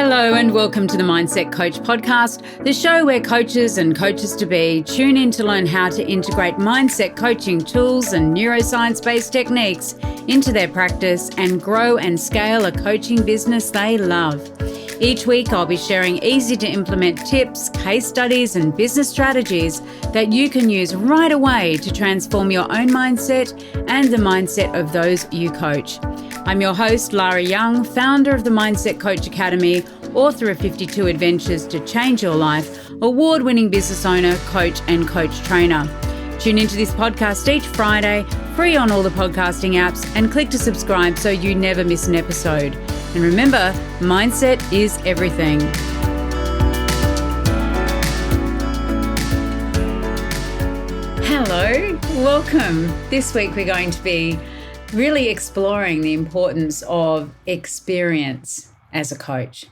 Hello and welcome to the Mindset Coach podcast, the show where coaches and coaches-to-be tune in to learn how to integrate mindset coaching tools and neuroscience-based techniques into their practice and grow and scale a coaching business they love. Each week I'll be sharing easy-to-implement tips, case studies and business strategies that you can use right away to transform your own mindset and the mindset of those you coach. I'm your host, Lara Young, founder of the Mindset Coach Academy, author of 52 Adventures to Change Your Life, award-winning business owner, coach and coach trainer. Tune into this podcast each Friday, free on all the podcasting apps, and click to subscribe so you never miss an episode. And remember, mindset is everything. Hello, welcome. This week we're going to be really exploring the importance of experience as a coach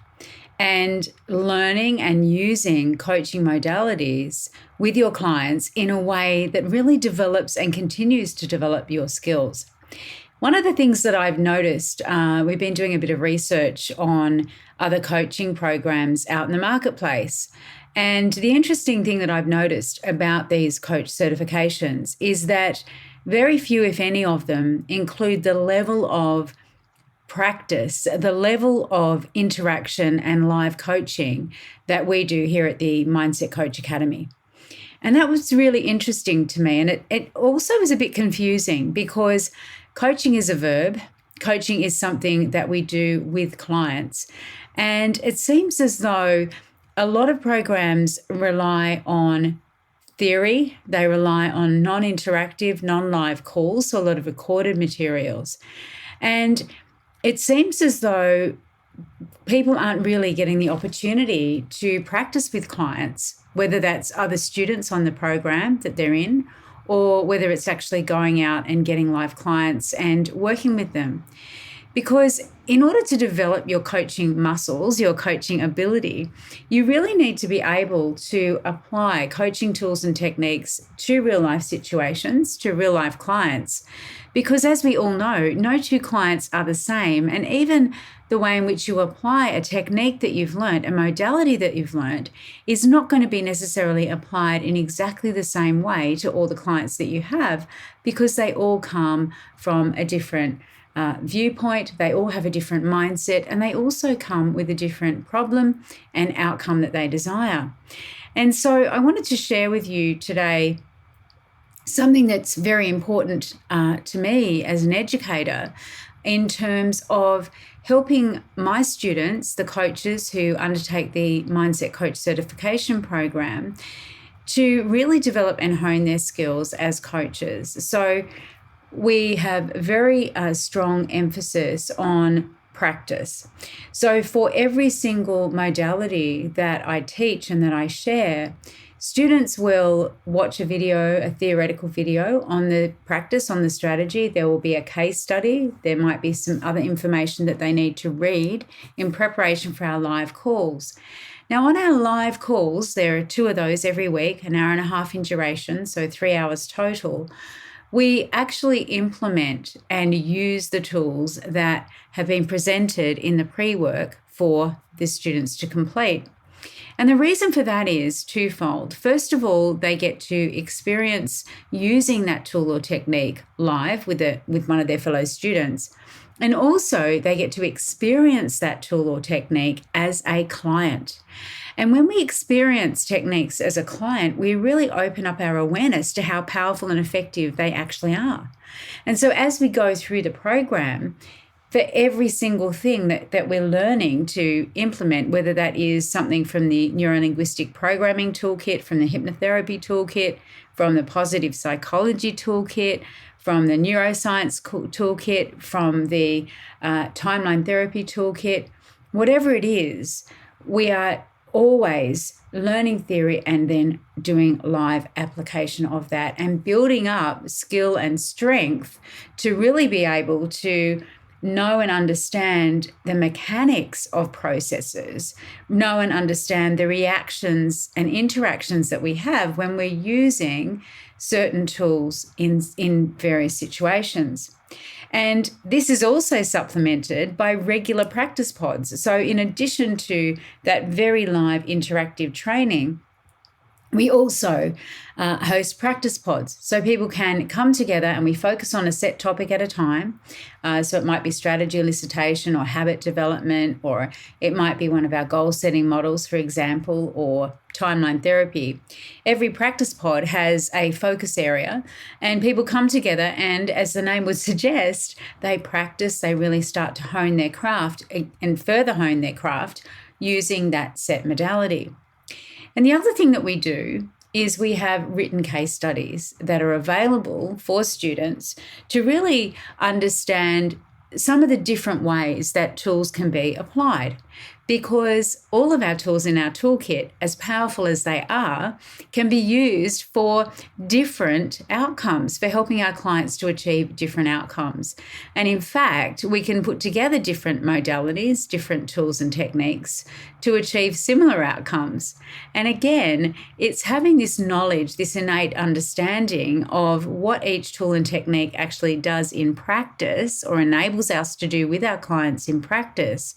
and learning and using coaching modalities with your clients in a way that really develops and continues to develop your skills. One of the things that I've noticed, we've been doing a bit of research on other coaching programs out in the marketplace. And the interesting thing that I've noticed about these coach certifications is that very few, if any of them, include the level of practice, the level of interaction and live coaching that we do here at the Mindset Coach Academy. And that was really interesting to me. And it also was a bit confusing because coaching is a verb. Coaching is something that we do with clients. And it seems as though a lot of programs rely on theory. They rely on non-interactive, non-live calls, so a lot of recorded materials. And it seems as though people aren't really getting the opportunity to practice with clients, whether that's other students on the program that they're in, or whether it's actually going out and getting live clients and working with them. Because in order to develop your coaching muscles, your coaching ability, you really need to be able to apply coaching tools and techniques to real life situations, to real life clients. Because as we all know, no two clients are the same. And even the way in which you apply a technique that you've learned, a modality that you've learned, is not going to be necessarily applied in exactly the same way to all the clients that you have, because they all come from a different viewpoint, they all have a different mindset, and they also come with a different problem and outcome that they desire. And so I wanted to share with you today something that's very important to me as an educator in terms of helping my students, the coaches who undertake the Mindset Coach Certification Program, to really develop and hone their skills as coaches. So we have very strong emphasis on practice. So for every single modality that I teach and that I share, students will watch a video, a theoretical video on the practice, on the strategy. There will be a case study. There might be some other information that they need to read in preparation for our live calls. Now, on our live calls, there are 2 of those every week, an hour and a half in duration, so 3 hours total. We actually implement and use the tools that have been presented in the pre-work for the students to complete. And the reason for that is twofold. First of all, they get to experience using that tool or technique live with one of their fellow students. And also they get to experience that tool or technique as a client. And when we experience techniques as a client, we really open up our awareness to how powerful and effective they actually are. And so as we go through the program, for every single thing that we're learning to implement, whether that is something from the neuro-linguistic programming toolkit, from the hypnotherapy toolkit, from the positive psychology toolkit, from the neuroscience toolkit, from the timeline therapy toolkit, whatever it is, we are always learning theory and then doing live application of that and building up skill and strength to really be able to know and understand the mechanics of processes, know and understand the reactions and interactions that we have when we're using certain tools in various situations. And this is also supplemented by regular practice pods. So in addition to that very live interactive training, we also host practice pods. So people can come together and we focus on a set topic at a time. So it might be strategy elicitation or habit development, or it might be one of our goal setting models, for example, or timeline therapy. Every practice pod has a focus area and people come together and, as the name would suggest, they practice, they really start to hone their craft and further hone their craft using that set modality. And the other thing that we do is we have written case studies that are available for students to really understand some of the different ways that tools can be applied. Because all of our tools in our toolkit, as powerful as they are, can be used for different outcomes, for helping our clients to achieve different outcomes. And in fact, we can put together different modalities, different tools and techniques to achieve similar outcomes. And again, it's having this knowledge, this innate understanding of what each tool and technique actually does in practice or enables us to do with our clients in practice.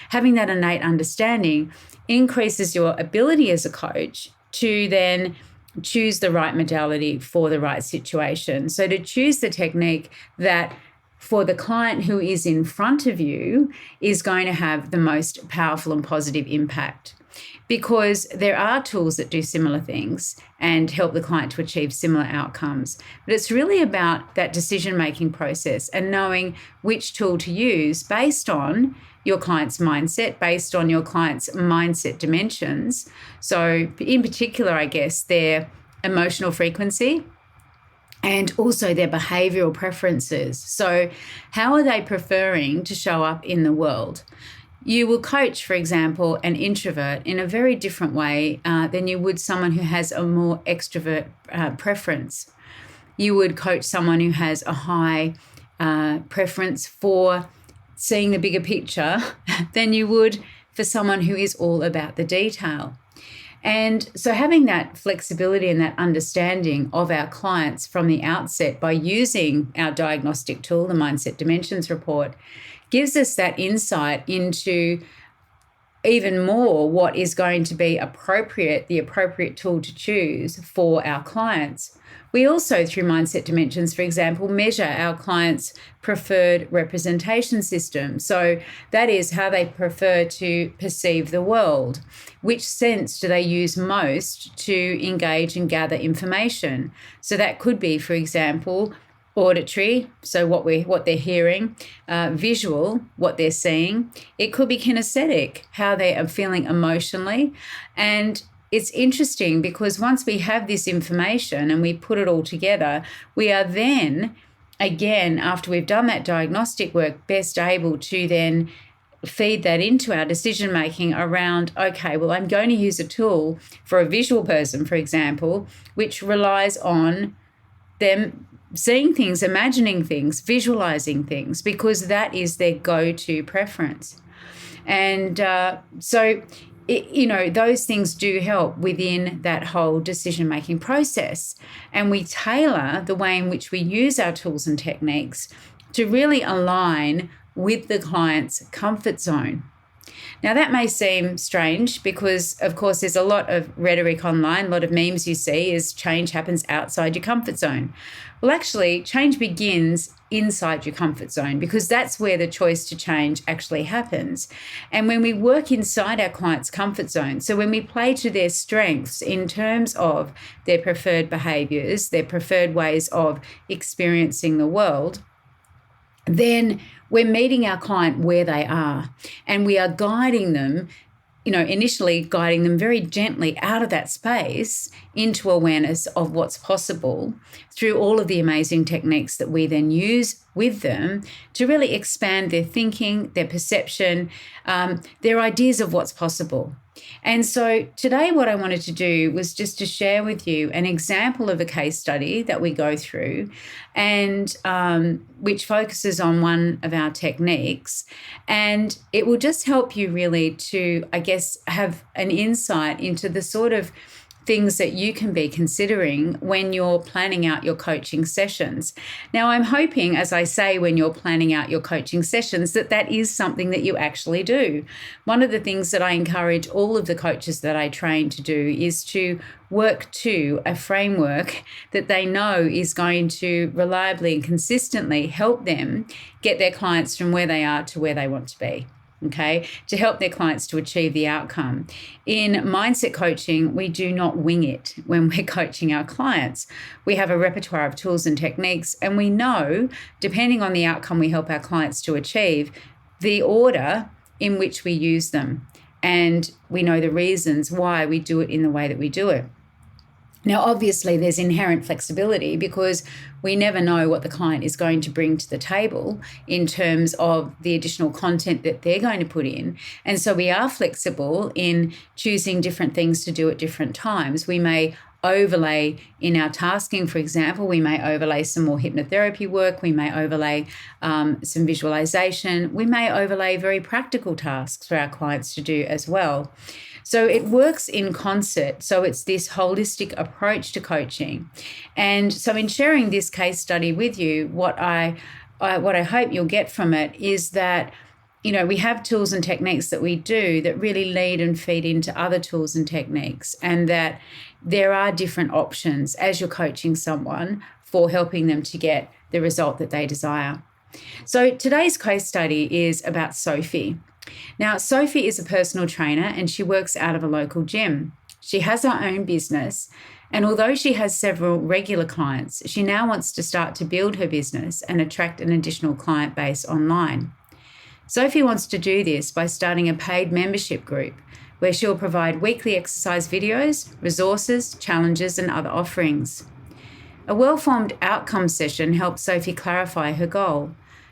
Having that innate understanding increases your ability as a coach to then choose the right modality for the right situation. So to choose the technique that for the client who is in front of you is going to have the most powerful and positive impact. Because there are tools that do similar things and help the client to achieve similar outcomes. But it's really about that decision-making process and knowing which tool to use based on your client's mindset, based on your client's mindset dimensions. So in particular, I guess, their emotional frequency and also their behavioral preferences. So how are they preferring to show up in the world? You will coach, for example, an introvert in a very different way than you would someone who has a more extrovert preference. You would coach someone who has a high preference for seeing the bigger picture than you would for someone who is all about the detail. And so having that flexibility and that understanding of our clients from the outset by using our diagnostic tool, the Mindset Dimensions Report, gives us that insight into even more what is going to be appropriate, the appropriate tool to choose for our clients. We also, through Mindset Dimensions, for example, measure our clients' preferred representation system. So that is how they prefer to perceive the world. Which sense do they use most to engage and gather information? So that could be, for example, auditory, so what they're hearing, visual, what they're seeing. It could be kinesthetic, how they are feeling emotionally. And it's interesting because once we have this information and we put it all together, we are then, again, after we've done that diagnostic work, best able to then feed that into our decision making around, okay, well, I'm going to use a tool for a visual person, for example, which relies on them seeing things, imagining things, visualizing things, because that is their go-to preference. And those things do help within that whole decision-making process. And we tailor the way in which we use our tools and techniques to really align with the client's comfort zone. Now, that may seem strange because, of course, there's a lot of rhetoric online, a lot of memes you see is change happens outside your comfort zone. Well, actually, change begins inside your comfort zone because that's where the choice to change actually happens. And when we work inside our client's comfort zone, so when we play to their strengths in terms of their preferred behaviors, their preferred ways of experiencing the world, then we're meeting our client where they are and we are guiding them, initially guiding them very gently out of that space into awareness of what's possible through all of the amazing techniques that we then use with them to really expand their thinking, their perception, their ideas of what's possible. And so today what I wanted to do was just to share with you an example of a case study that we go through and which focuses on one of our techniques. And it will just help you really to, I guess, have an insight into the sort of things that you can be considering when you're planning out your coaching sessions. Now, I'm hoping, as I say, when you're planning out your coaching sessions, that is something that you actually do. One of the things that I encourage all of the coaches that I train to do is to work to a framework that they know is going to reliably and consistently help them get their clients from where they are to where they want to be. Okay, to help their clients to achieve the outcome. In mindset coaching, we do not wing it when we're coaching our clients. We have a repertoire of tools and techniques, and we know, depending on the outcome we help our clients to achieve, the order in which we use them. And we know the reasons why we do it in the way that we do it. Now, obviously, there's inherent flexibility because we never know what the client is going to bring to the table in terms of the additional content that they're going to put in. And so we are flexible in choosing different things to do at different times. We may overlay in our tasking, for example, we may overlay some more hypnotherapy work, we may overlay some visualization, we may overlay very practical tasks for our clients to do as well. So it works in concert. So it's this holistic approach to coaching. And so in sharing this case study with you, what I hope you'll get from it is that, you know, we have tools and techniques that we do that really lead and feed into other tools and techniques, and that there are different options as you're coaching someone for helping them to get the result that they desire. So today's case study is about Sophie. Now, Sophie is a personal trainer and she works out of a local gym. She has her own business, and although she has several regular clients, she now wants to start to build her business and attract an additional client base online. Sophie wants to do this by starting a paid membership group where she'll provide weekly exercise videos, resources, challenges, and other offerings. A well-formed outcome session helped Sophie clarify her goal.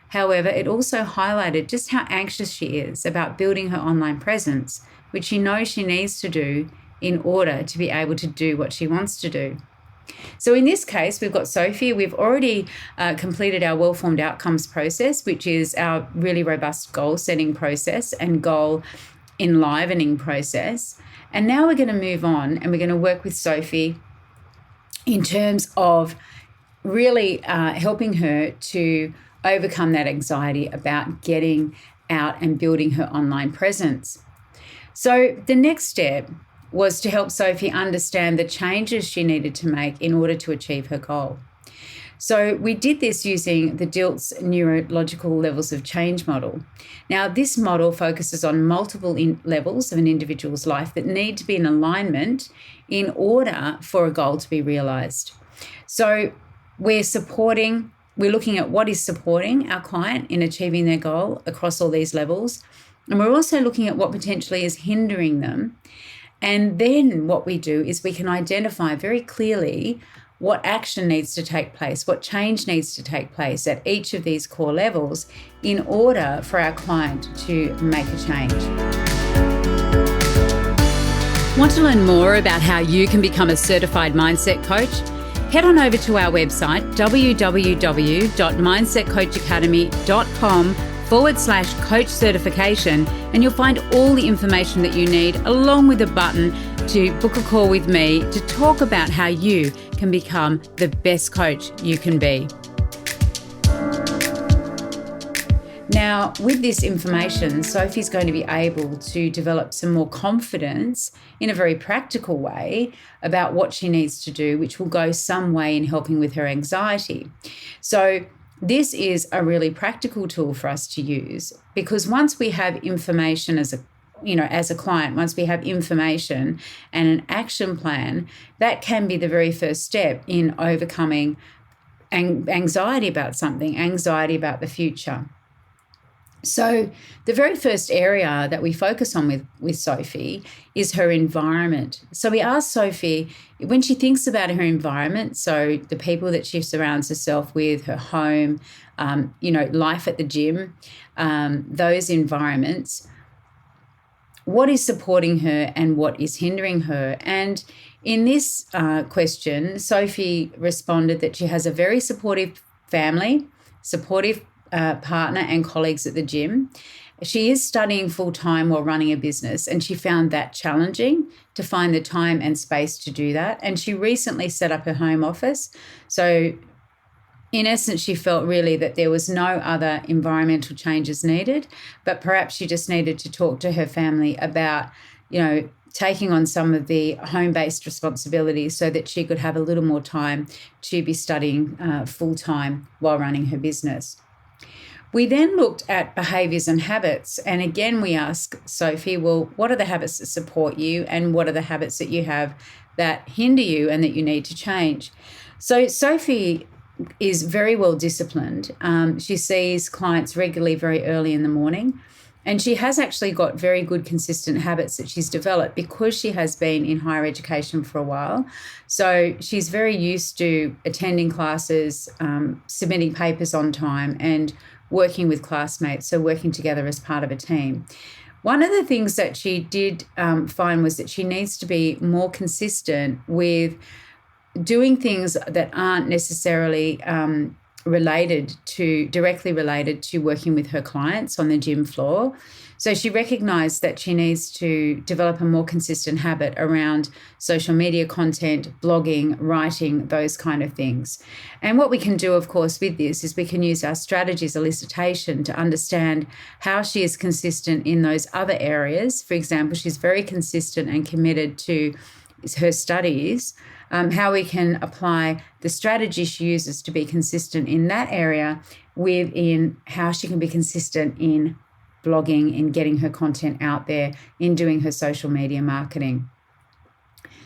However, it also highlighted just how anxious she is about building her online presence, which she knows she needs to do in order to be able to do what she wants to do. So in this case, we've got Sophie. We've already completed our well-formed outcomes process, which is our really robust goal-setting process and goal enlivening process. And now we're going to move on and we're going to work with Sophie in terms of really helping her to overcome that anxiety about getting out and building her online presence. So the next step was to help Sophie understand the changes she needed to make in order to achieve her goal. So we did this using the DILT's neurological levels of change model. Now, this model focuses on multiple levels of an individual's life that need to be in alignment in order for a goal to be realized. So we're looking at what is supporting our client in achieving their goal across all these levels. And we're also looking at what potentially is hindering them. And then what we do is we can identify very clearly what action needs to take place, what change needs to take place at each of these core levels in order for our client to make a change. Want to learn more about how you can become a certified mindset coach? Head on over to our website, www.mindsetcoachacademy.com/coach certification, and you'll find all the information that you need, along with a button to book a call with me to talk about how you can become the best coach you can be. Now, with this information, Sophie's going to be able to develop some more confidence in a very practical way about what she needs to do, which will go some way in helping with her anxiety. So this is a really practical tool for us to use, because once we have information as a client, once we have information and an action plan, that can be the very first step in overcoming anxiety about something, anxiety about the future. So the very first area that we focus on with Sophie is her environment. So we ask Sophie, when she thinks about her environment, so the people that she surrounds herself with, her home, life at the gym, those environments, what is supporting her and what is hindering her? And in this question, Sophie responded that she has a very supportive family, supportive partner and colleagues at the gym. She is studying full-time while running a business, and she found that challenging to find the time and space to do that. And she recently set up her home office. So in essence, she felt really that there was no other environmental changes needed, but perhaps she just needed to talk to her family about, taking on some of the home-based responsibilities so that she could have a little more time to be studying full-time while running her business. We then looked at behaviours and habits. And again, we asked Sophie, well, what are the habits that support you and what are the habits that you have that hinder you and that you need to change? So Sophie is very well disciplined. She sees clients regularly very early in the morning. And she has actually got very good consistent habits that she's developed because she has been in higher education for a while. So she's very used to attending classes, submitting papers on time and working with classmates, so working together as part of a team. One of the things that she did find was that she needs to be more consistent with doing things that aren't necessarily directly related to working with her clients on the gym floor. So she recognized that she needs to develop a more consistent habit around social media content, blogging, writing, those kind of things. And what we can do, of course, with this is we can use our strategies elicitation to understand how she is consistent in those other areas. For example, she's very consistent and committed to her studies, how we can apply the strategy she uses to be consistent in that area within how she can be consistent in blogging, in getting her content out there, in doing her social media marketing.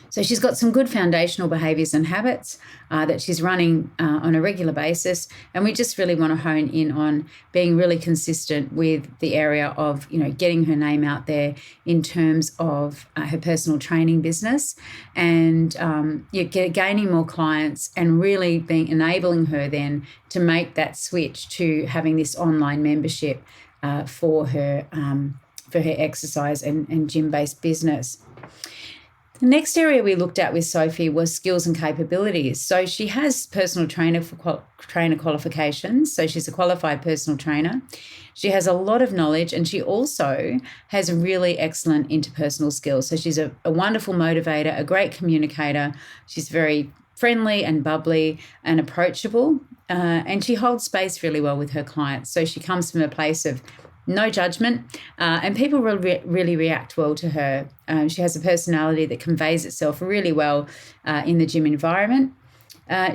So she's got some good foundational behaviours and habits that she's running on a regular basis. And we just really want to hone in on being really consistent with the area of, getting her name out there in terms of her personal training business and gaining more clients and really enabling her then to make that switch to having this online membership for her exercise and gym-based business. The next area we looked at with Sophie was skills and capabilities. So she has personal trainer qualifications. So she's a qualified personal trainer. She has a lot of knowledge and she also has really excellent interpersonal skills. So she's a wonderful motivator, a great communicator. She's very friendly and bubbly and approachable. And she holds space really well with her clients. So she comes from a place of no judgment, and people really react well to her. She has a personality that conveys itself really well in the gym environment.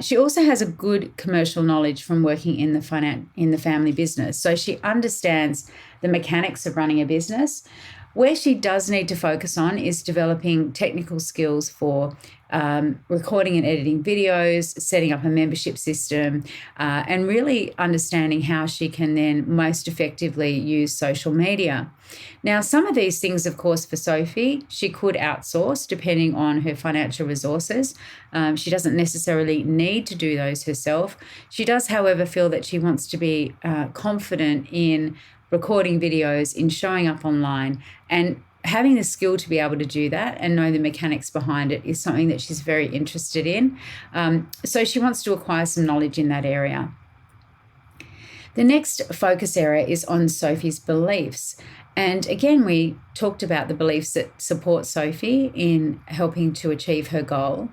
She also has a good commercial knowledge from working in the family business. So she understands the mechanics of running a business. Where she does need to focus on is developing technical skills for recording and editing videos, setting up a membership system, and really understanding how she can then most effectively use social media. Now, some of these things, of course, for Sophie, she could outsource depending on her financial resources. She doesn't necessarily need to do those herself. She does, however, feel that she wants to be confident in recording videos, in showing up online, and having the skill to be able to do that and know the mechanics behind it is something that she's very interested in. So she wants to acquire some knowledge in that area. The next focus area is on Sophie's beliefs. And again, we talked about the beliefs that support Sophie in helping to achieve her goal.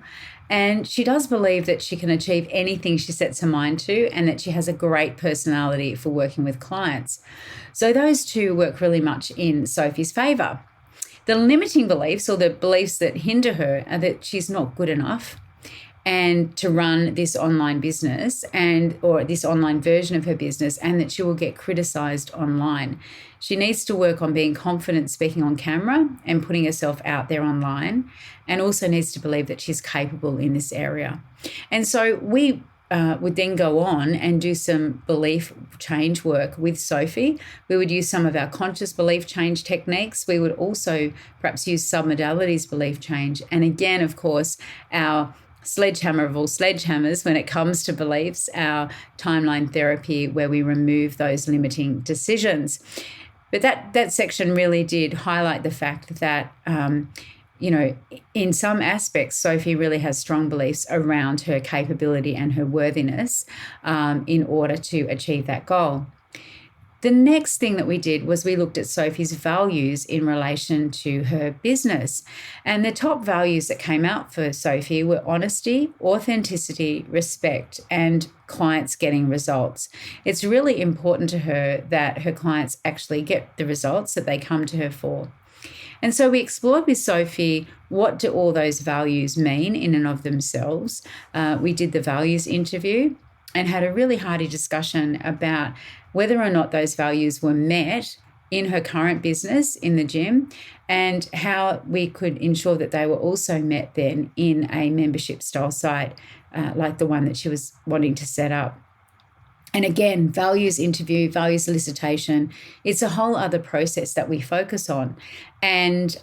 And she does believe that she can achieve anything she sets her mind to and that she has a great personality for working with clients. So those two work really much in Sophie's favour. The limiting beliefs, or the beliefs that hinder her, are that she's not good enough and to run this online business or this online version of her business, and that she will get criticised online. She needs to work on being confident speaking on camera and putting herself out there online, and also needs to believe that she's capable in this area. And so we would then go on and do some belief change work with Sophie. We would use some of our conscious belief change techniques. We would also perhaps use submodalities belief change. And again, of course, our sledgehammer of all sledgehammers when it comes to beliefs, our timeline therapy, where we remove those limiting decisions. But that section really did highlight the fact that in some aspects, Sophie really has strong beliefs around her capability and her worthiness in order to achieve that goal. The next thing that we did was we looked at Sophie's values in relation to her business. And the top values that came out for Sophie were honesty, authenticity, respect, and clients getting results. It's really important to her that her clients actually get the results that they come to her for. And so we explored with Sophie, what do all those values mean in and of themselves? We did the values interview and had a really hearty discussion about whether or not those values were met in her current business in the gym, and how we could ensure that they were also met then in a membership style site like the one that she was wanting to set up. And again, values interview, values solicitation, it's a whole other process that we focus on. And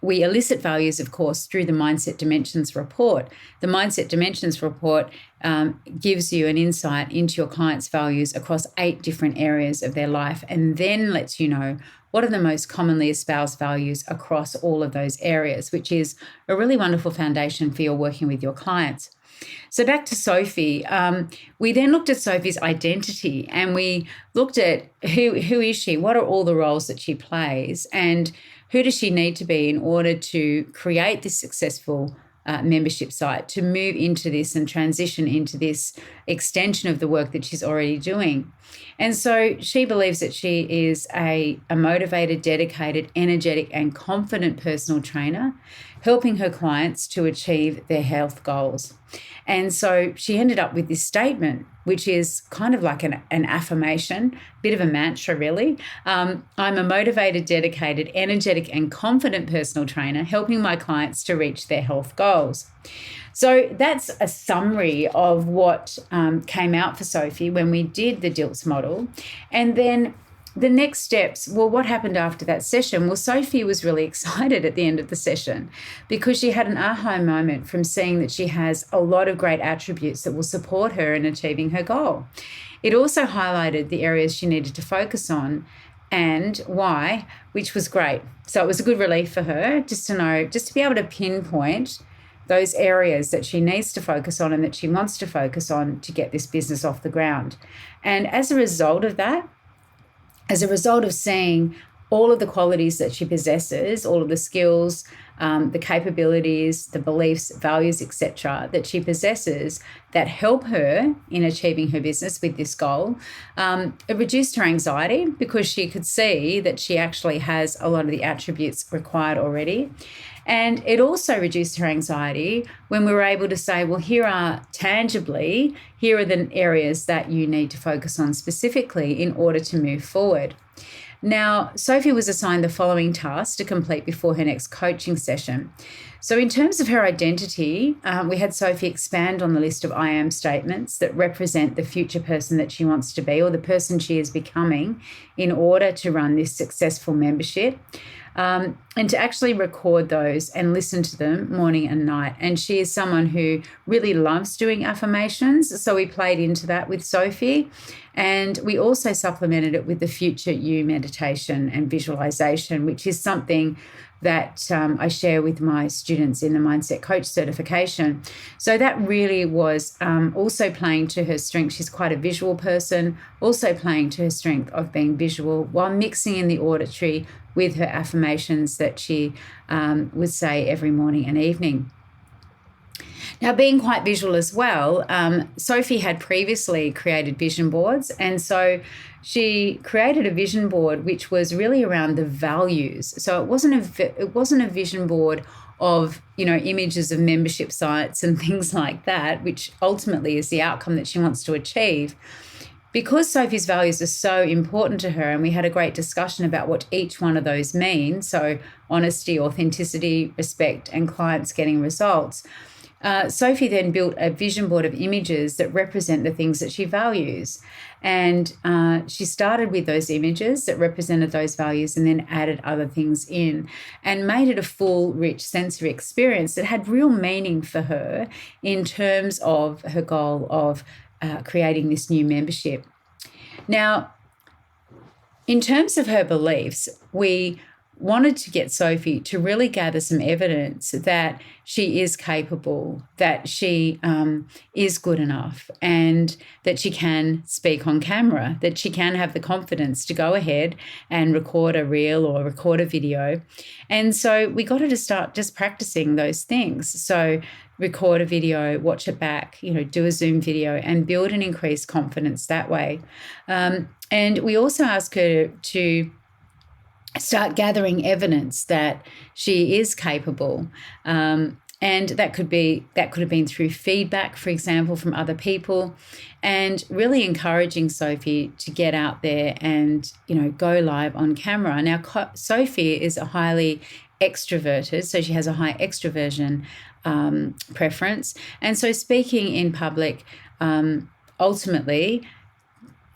we elicit values, of course, through the Mindset Dimensions report. The Mindset Dimensions report gives you an insight into your client's values across 8 different areas of their life, and then lets you know what are the most commonly espoused values across all of those areas, which is a really wonderful foundation for your working with your clients. So back to Sophie, we then looked at Sophie's identity, and we looked at who is she, what are all the roles that she plays, and who does she need to be in order to create this successful membership site, to move into this and transition into this extension of the work that she's already doing. And so she believes that she is a motivated, dedicated, energetic, and confident personal trainer, helping her clients to achieve their health goals. And so she ended up with this statement, which is kind of like an affirmation, a bit of a mantra, really. I'm a motivated, dedicated, energetic, and confident personal trainer, helping my clients to reach their health goals. So that's a summary of what came out for Sophie when we did the DILTS model. And then the next steps, well, what happened after that session? Well, Sophie was really excited at the end of the session because she had an aha moment from seeing that she has a lot of great attributes that will support her in achieving her goal. It also highlighted the areas she needed to focus on and why, which was great. So it was a good relief for her just to know, just to be able to pinpoint those areas that she needs to focus on and that she wants to focus on to get this business off the ground. And as a result of that, as a result of seeing all of the qualities that she possesses, all of the skills, the capabilities, the beliefs, values, etc., that she possesses that help her in achieving her business with this goal, it reduced her anxiety because she could see that she actually has a lot of the attributes required already. And it also reduced her anxiety when we were able to say, well, here are the areas that you need to focus on specifically in order to move forward. Now, Sophie was assigned the following tasks to complete before her next coaching session. So in terms of her identity, we had Sophie expand on the list of I am statements that represent the future person that she wants to be, or the person she is becoming in order to run this successful membership. And to actually record those and listen to them morning and night. And she is someone who really loves doing affirmations. So we played into that with Sophie. And we also supplemented it with the Future You meditation and visualization, which is something that I share with my students in the Mindset Coach certification. So that really was also playing to her strength. She's quite a visual person, also playing to her strength of being visual while mixing in the auditory with her affirmations that she would say every morning and evening. Now, being quite visual as well, Sophie had previously created vision boards, and so she created a vision board which was really around the values. So it wasn't a vision board of, images of membership sites and things like that, which ultimately is the outcome that she wants to achieve. Because Sophie's values are so important to her, and we had a great discussion about what each one of those mean, so honesty, authenticity, respect, and clients getting results, Sophie then built a vision board of images that represent the things that she values. And she started with those images that represented those values and then added other things in and made it a full, rich sensory experience that had real meaning for her in terms of her goal of creating this new membership. Now, in terms of her beliefs, we wanted to get Sophie to really gather some evidence that she is capable, that she is good enough, and that she can speak on camera, that she can have the confidence to go ahead and record a reel or record a video. And so we got her to start just practicing those things. So record a video, watch it back, do a Zoom video, and build an increased confidence that way. And we also ask her to start gathering evidence that she is capable. And that could have been through feedback, for example, from other people, and really encouraging Sophie to get out there and, go live on camera. Now, Sophie is a highly extroverted, so she has a high extroversion preference. And so speaking in public ultimately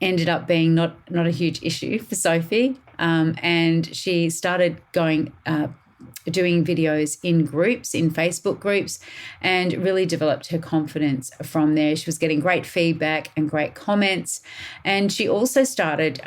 ended up being not a huge issue for Sophie. And she started doing videos in groups, in Facebook groups, and really developed her confidence from there. She was getting great feedback and great comments. And she also started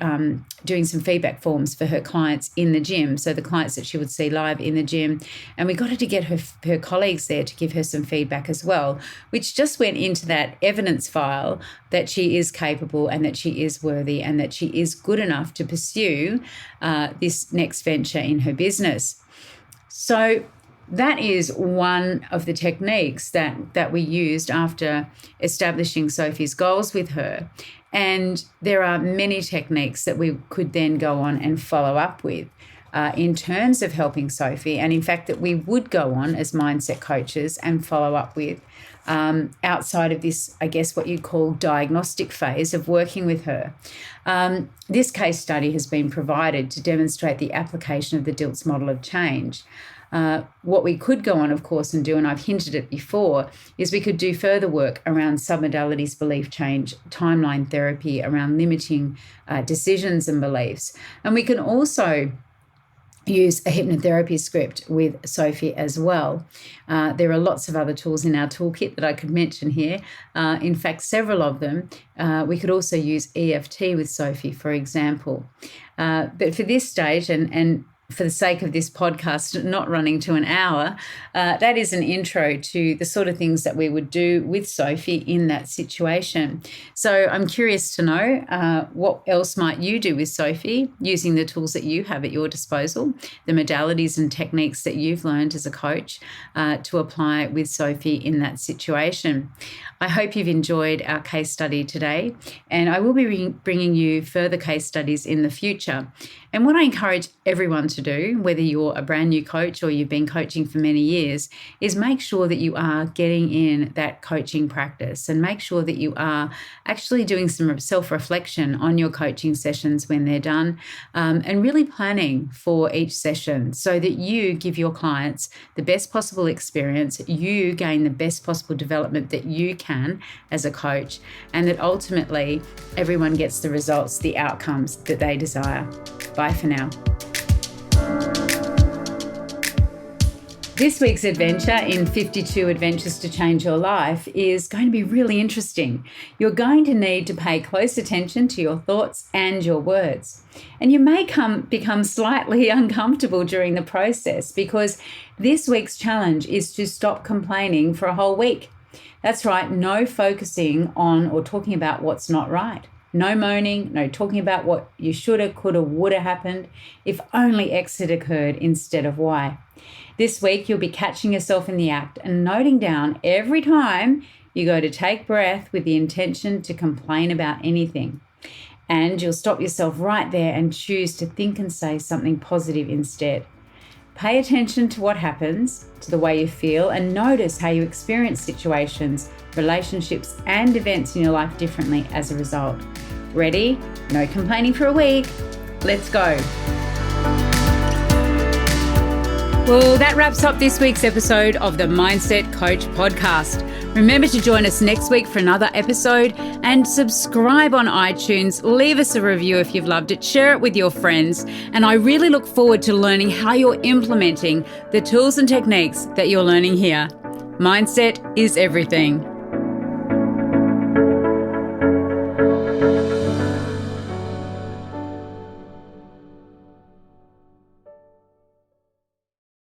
doing some feedback forms for her clients in the gym, so the clients that she would see live in the gym. And we got her to get her colleagues there to give her some feedback as well, which just went into that evidence file that she is capable and that she is worthy and that she is good enough to pursue this next venture in her business. So that is one of the techniques that we used after establishing Sophie's goals with her. And there are many techniques that we could then go on and follow up with in terms of helping Sophie. And in fact, that we would go on as mindset coaches and follow up with outside of this, I guess, what you call diagnostic phase of working with her. This case study has been provided to demonstrate the application of the DILTS model of change. What we could go on, of course, and do, and I've hinted at before, is we could do further work around submodalities, belief change, timeline therapy, around limiting decisions and beliefs. And we can also use a hypnotherapy script with Sophie as well. There are lots of other tools in our toolkit that I could mention here. In fact, several of them. We could also use EFT with Sophie, for example. But for this stage, and for the sake of this podcast not running to an hour, that is an intro to the sort of things that we would do with Sophie in that situation. So I'm curious to know what else might you do with Sophie using the tools that you have at your disposal, the modalities and techniques that you've learned as a coach to apply with Sophie in that situation. I hope you've enjoyed our case study today, and I will be bringing you further case studies in the future. And what I encourage everyone to do, whether you're a brand new coach or you've been coaching for many years, is make sure that you are getting in that coaching practice and make sure that you are actually doing some self-reflection on your coaching sessions when they're done, and really planning for each session so that you give your clients the best possible experience, you gain the best possible development that you can as a coach, and that ultimately everyone gets the results, the outcomes that they desire. Bye for now. This week's adventure in 52 Adventures to Change Your Life is going to be really interesting. You're going to need to pay close attention to your thoughts and your words. And you may become slightly uncomfortable during the process because this week's challenge is to stop complaining for a whole week. That's right, no focusing on or talking about what's not right. No moaning, no talking about what you shoulda, coulda, woulda happened, if only X had occurred instead of Y. This week, you'll be catching yourself in the act and noting down every time you go to take breath with the intention to complain about anything. And you'll stop yourself right there and choose to think and say something positive instead. Pay attention to what happens, to the way you feel, and notice how you experience situations, relationships, and events in your life differently as a result. Ready? No complaining for a week. Let's go. Well, that wraps up this week's episode of the Mindset Coach podcast. Remember to join us next week for another episode and subscribe on iTunes. Leave us a review if you've loved it. Share it with your friends. And I really look forward to learning how you're implementing the tools and techniques that you're learning here. Mindset is everything.